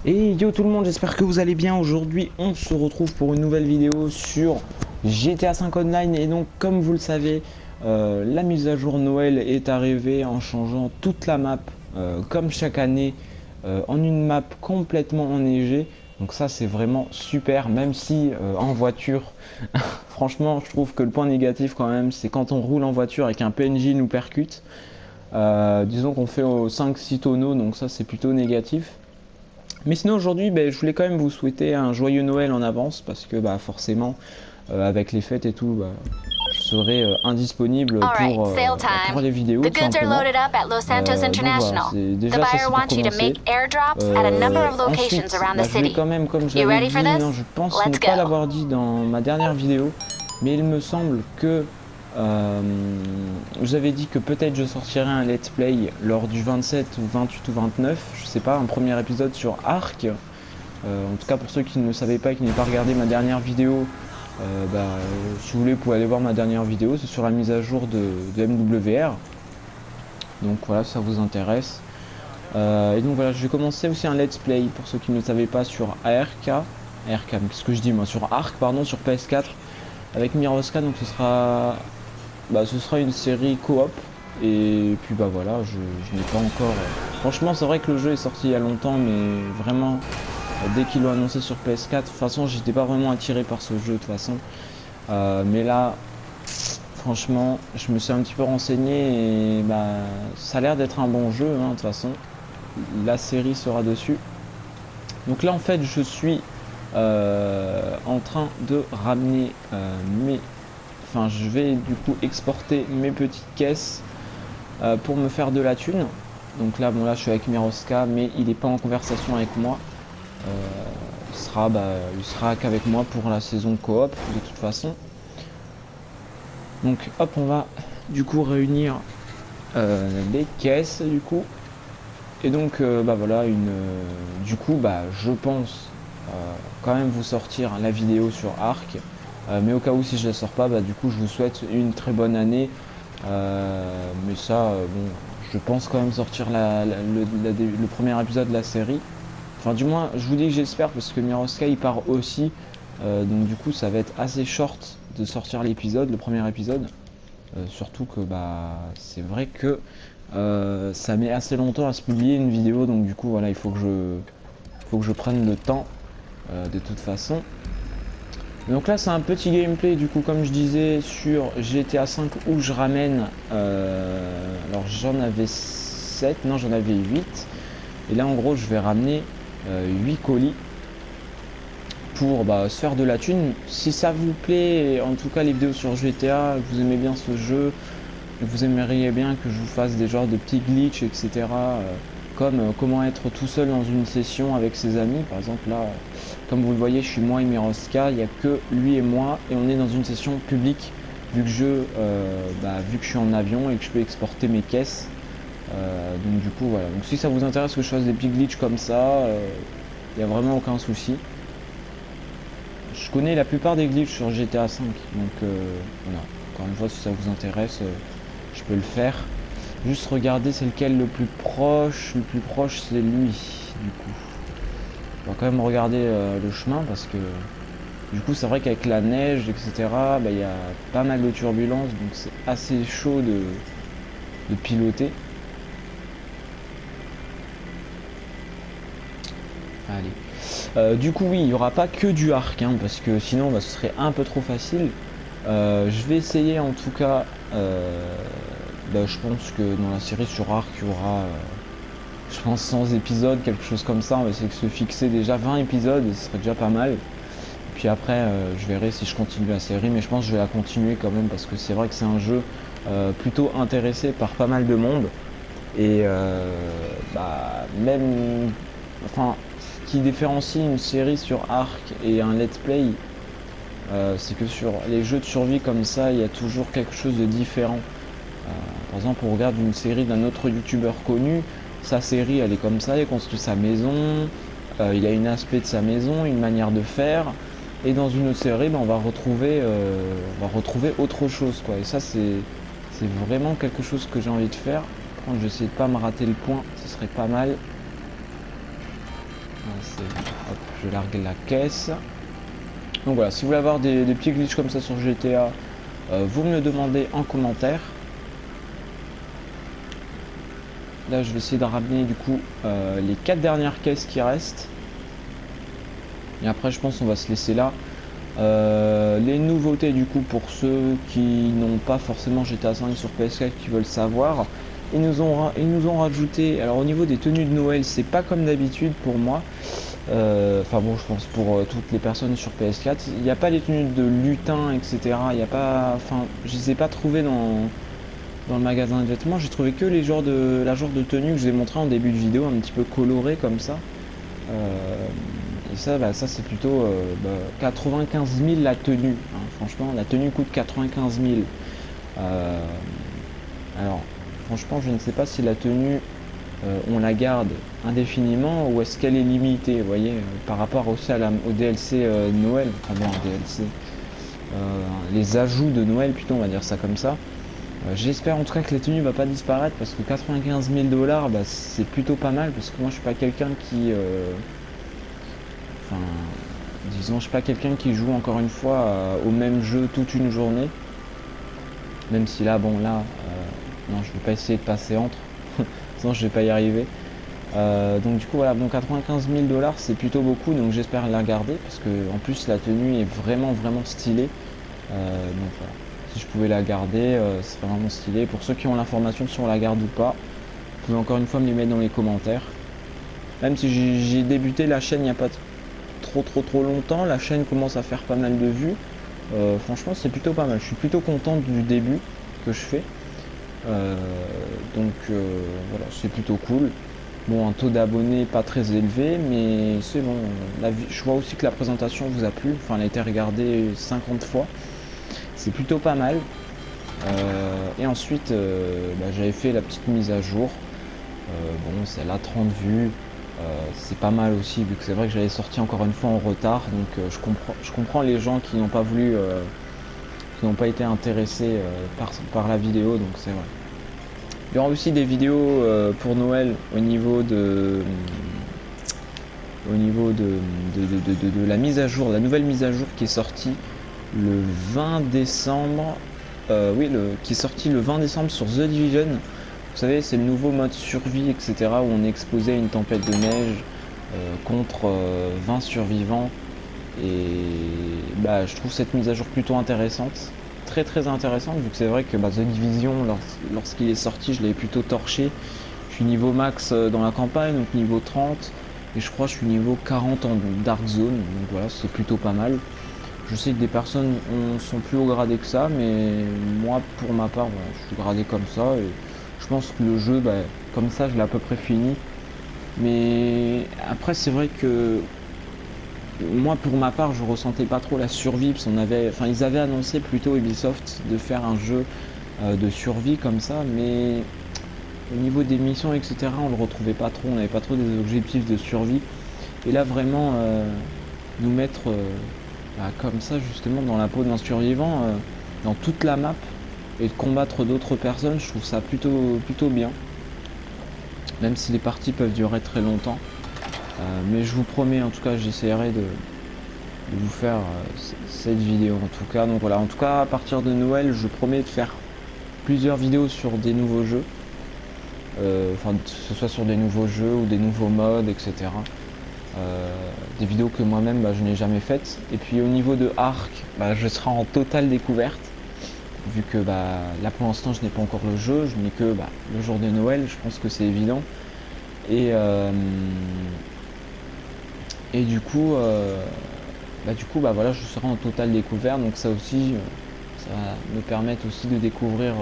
Et yo tout le monde, j'espère que vous allez bien. Aujourd'hui on se retrouve pour une nouvelle vidéo sur GTA 5 Online. Et donc comme vous le savez, la mise à jour Noël est arrivée en changeant toute la map, comme chaque année, en une map complètement enneigée. Donc ça c'est vraiment super, même si en voiture, franchement je trouve que le point négatif quand même, c'est quand on roule en voiture et qu'un PNJ nous percute. Disons qu'on fait aux 5-6 tonneaux, donc ça c'est plutôt négatif. Mais sinon aujourd'hui, je voulais quand même vous souhaiter un joyeux Noël en avance parce que forcément, avec les fêtes et tout, je serai indisponible All right, pour, sale time. pour les vidéos The tout goods are simplement. loaded up at Los Santos Donc voilà, International. c'est The déjà ça buyer c'est pour wants you to commencer. make airdrops at a number of locations Ensuite, around the je voulais city. quand même, comme je You l'avais ready for dit, non, this? je pense ne Let's pas go. l'avoir dit dans ma dernière vidéo, mais il me semble que euh, vous avez dit que peut-être je sortirai un let's play lors du 27 ou 28 ou 29, je sais pas, un premier épisode sur Ark. En tout cas pour ceux qui ne savaient pas et qui n'avaient pas regardé ma dernière vidéo, si vous voulez vous pouvez aller voir ma dernière vidéo, c'est sur la mise à jour de MWR. Donc voilà, si ça vous intéresse. Et donc voilà, je vais commencer aussi un let's play pour ceux qui ne le savaient pas sur qu'est-ce que je dis moi, sur Ark pardon, sur PS4 avec Miroska. Donc ce sera une série coop. Et puis voilà, je n'ai pas encore. Franchement, c'est vrai que le jeu est sorti il y a longtemps, mais vraiment dès qu'ils l'ont annoncé sur PS4, de toute façon j'étais pas vraiment attiré par ce jeu de toute façon. Mais là, franchement, je me suis un petit peu renseigné et ça a l'air d'être un bon jeu, hein, de toute façon. La série sera dessus. Donc là en fait je suis en train de ramener je vais du coup exporter mes petites caisses pour me faire de la thune. Donc là je suis avec Miroska, mais il n'est pas en conversation avec moi. Il sera qu'avec moi pour la saison coop de toute façon. Donc hop, on va du coup réunir les caisses du coup. Et donc du coup je pense quand même vous sortir la vidéo sur Ark. Mais au cas où si je la sors pas, du coup je vous souhaite une très bonne année. Mais ça, je pense quand même sortir le premier épisode de la série. Enfin du moins je vous dis que j'espère parce que Miroska il part aussi. Donc du coup ça va être assez short de sortir le premier épisode. Surtout que c'est vrai que ça met assez longtemps à se publier une vidéo, donc du coup voilà il faut que je prenne le temps de toute façon. Donc là c'est un petit gameplay du coup comme je disais sur GTA 5 où je ramène alors j'en avais 7, non j'en avais 8 et là en gros je vais ramener 8 colis pour se faire de la thune. Si ça vous plaît, en tout cas les vidéos sur GTA, vous aimez bien ce jeu, vous aimeriez bien que je vous fasse des genres de petits glitch, etc. Comme comment être tout seul dans une session avec ses amis. Par exemple là, comme vous le voyez, je suis moi et Miroska, il n'y a que lui et moi, et on est dans une session publique, vu que vu que je suis en avion et que je peux exporter mes caisses. Donc du coup voilà. Donc si ça vous intéresse que je fasse des petits glitch comme ça, il n'y a vraiment aucun souci. Je connais la plupart des glitches sur GTA 5, donc voilà. Encore une fois, si ça vous intéresse, je peux le faire. Juste regarder c'est lequel le plus proche. Le plus proche c'est lui du coup. On va quand même regarder le chemin parce que du coup c'est vrai qu'avec la neige etc il y a pas mal de turbulences donc c'est assez chaud de piloter. Allez. Du coup oui il n'y aura pas que du arc hein, parce que sinon ce serait un peu trop facile. Je vais essayer en tout cas je pense que dans la série sur Arc il y aura je pense 100 épisodes, quelque chose comme ça. On va essayer de se fixer déjà 20 épisodes, ce serait déjà pas mal. Et puis après je verrai si je continue la série, mais je pense que je vais la continuer quand même parce que c'est vrai que c'est un jeu plutôt intéressé par pas mal de monde. Et même enfin ce qui différencie une série sur Arc et un let's play, c'est que sur les jeux de survie comme ça il y a toujours quelque chose de différent. Par exemple on regarde une série d'un autre youtubeur connu, sa série elle est comme ça, il construit sa maison, il a un aspect de sa maison, une manière de faire, et dans une autre série on va retrouver autre chose quoi. Et ça c'est vraiment quelque chose que j'ai envie de faire. Par contre j'essaie de pas me rater le point, ce serait pas mal. Hop, je largue la caisse. Donc voilà, si vous voulez avoir des petits glitches comme ça sur GTA, vous me le demandez en commentaire. Là, je vais essayer de ramener du coup les 4 dernières caisses qui restent. Et après, je pense qu'on va se laisser là. Les nouveautés du coup pour ceux qui n'ont pas forcément GTA 5 sur PS4 qui veulent savoir, ils nous ont rajouté, alors au niveau des tenues de Noël, c'est pas comme d'habitude pour moi. Enfin bon, je pense pour toutes les personnes sur PS4, il n'y a pas les tenues de lutin, etc. Il n'y a pas, enfin, je les ai pas trouvées dans le magasin de vêtements. J'ai trouvé que la genre de tenue que je vous ai montré en début de vidéo, un petit peu colorée comme ça. Et ça, ça c'est plutôt 95 000 la tenue. Hein. Franchement, la tenue coûte 95 000. Alors, franchement, je ne sais pas si la tenue, on la garde indéfiniment ou est-ce qu'elle est limitée, vous voyez, par rapport aussi au DLC Noël. Enfin bon, DLC. Les ajouts de Noël, plutôt, on va dire ça comme ça. J'espère en tout cas que la tenue va pas disparaître parce que 95 000 $, c'est plutôt pas mal parce que moi je suis pas quelqu'un qui enfin, disons, je suis pas quelqu'un qui joue encore une fois au même jeu toute une journée. Même si là, bon, là, non, je vais pas essayer de passer entre, sinon je vais pas y arriver. Donc du coup, voilà, bon, 95 000 $, c'est plutôt beaucoup, donc j'espère la garder parce que en plus la tenue est vraiment stylée. Donc voilà, si je pouvais la garder, ce serait vraiment stylé. Pour ceux qui ont l'information si on la garde ou pas, vous pouvez encore une fois me les mettre dans les commentaires. Même si j'ai débuté la chaîne il n'y a pas trop longtemps, la chaîne commence à faire pas mal de vues. Franchement, c'est plutôt pas mal. Je suis plutôt content du début que je fais. Donc voilà, c'est plutôt cool. Bon, un taux d'abonnés pas très élevé, mais c'est bon. Je vois aussi que la présentation vous a plu. Enfin, elle a été regardée 50 fois. C'est plutôt pas mal. Et ensuite, j'avais fait la petite mise à jour. Bon, c'est là 30 vues. C'est pas mal aussi, vu que c'est vrai que j'avais sorti encore une fois en retard. Donc je comprends les gens qui n'ont pas voulu, qui n'ont pas été intéressés par la vidéo. Donc c'est vrai. Il y aura aussi des vidéos pour Noël au niveau de la mise à jour, la nouvelle mise à jour qui est sortie le 20 décembre. Qui est sorti le 20 décembre sur The Division. Vous savez, c'est le nouveau mode survie, etc. où on est exposé à une tempête de neige contre 20 survivants. Et je trouve cette mise à jour plutôt intéressante. Très intéressante, vu que c'est vrai que The Division, lorsqu'il est sorti, je l'avais plutôt torché. Je suis niveau max dans la campagne, donc niveau 30. Et je crois que je suis niveau 40 en Dark Zone. Donc voilà, c'est plutôt pas mal. Je sais que des personnes sont plus haut gradé que ça, mais moi, pour ma part, je suis gradé comme ça. Et je pense que le jeu, comme ça, je l'ai à peu près fini. Mais après, c'est vrai que moi, pour ma part, je ressentais pas trop la survie. Parce ils avaient annoncé plutôt Ubisoft de faire un jeu de survie comme ça, mais au niveau des missions, etc., on le retrouvait pas trop. On n'avait pas trop des objectifs de survie. Et là, vraiment, nous mettre comme ça, justement, dans la peau d'un survivant, dans toute la map, et de combattre d'autres personnes, je trouve ça plutôt bien. Même si les parties peuvent durer très longtemps. Mais je vous promets, en tout cas, j'essaierai de vous faire cette vidéo en tout cas. Donc voilà, en tout cas, à partir de Noël, je promets de faire plusieurs vidéos sur des nouveaux jeux. Enfin, que ce soit sur des nouveaux jeux ou des nouveaux modes, etc. Des vidéos que moi-même je n'ai jamais faites. Et puis au niveau de Ark, je serai en totale découverte. Vu que là pour l'instant je n'ai pas encore le jeu, je n'ai que le jour de Noël, je pense que c'est évident. Et du coup, voilà, je serai en totale découverte. Donc ça aussi, ça va me permettre aussi de découvrir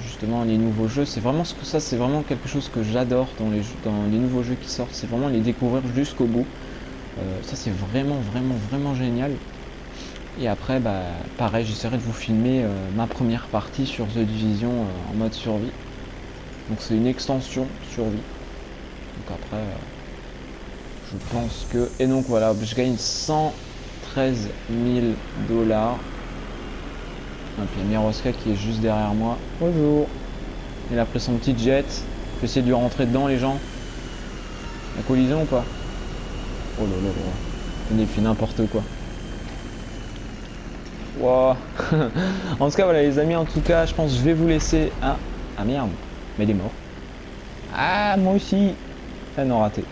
justement les nouveaux jeux. C'est vraiment quelque chose que j'adore dans les nouveaux jeux qui sortent. C'est vraiment les découvrir jusqu'au bout. Ça c'est vraiment génial. Et après, pareil, j'essaierai de vous filmer ma première partie sur The Division en mode survie. Donc c'est une extension survie. Donc après, je pense que... Et donc voilà, je gagne 113 000 $. Et puis il y a Miroska qui est juste derrière moi. Bonjour. Il a pris son petit jet. Je vais essayer de lui rentrer dedans, les gens. La collision ou pas? Oh là là là. On a fait n'importe quoi. Wow. En tout cas, voilà les amis, en tout cas, je pense que je vais vous laisser. Ah, ah merde, mais il est mort. Ah, moi aussi. Ah non, raté.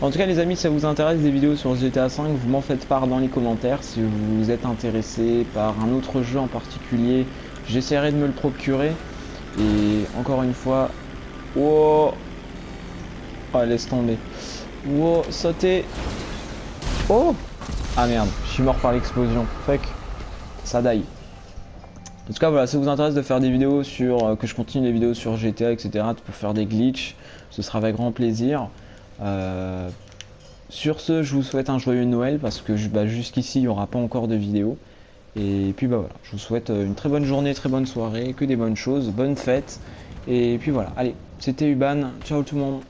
En tout cas, les amis, si ça vous intéresse des vidéos sur GTA V, vous m'en faites part dans les commentaires. Si vous êtes intéressé par un autre jeu en particulier, j'essaierai de me le procurer. Et encore une fois, wow. Oh, laisse tomber. Wow, sauter. Oh. Ah merde, je suis mort par l'explosion. Fuck. Ça die. En tout cas, voilà, si ça vous intéresse de faire des vidéos sur. Que je continue les vidéos sur GTA, etc., pour faire des glitches, ce sera avec grand plaisir. Sur ce, je vous souhaite un joyeux Noël parce que jusqu'ici, il n'y aura pas encore de vidéo. Et puis bah voilà, je vous souhaite une très bonne journée, très bonne soirée, que des bonnes choses, bonnes fêtes. Et puis voilà, allez, c'était Uban, ciao tout le monde.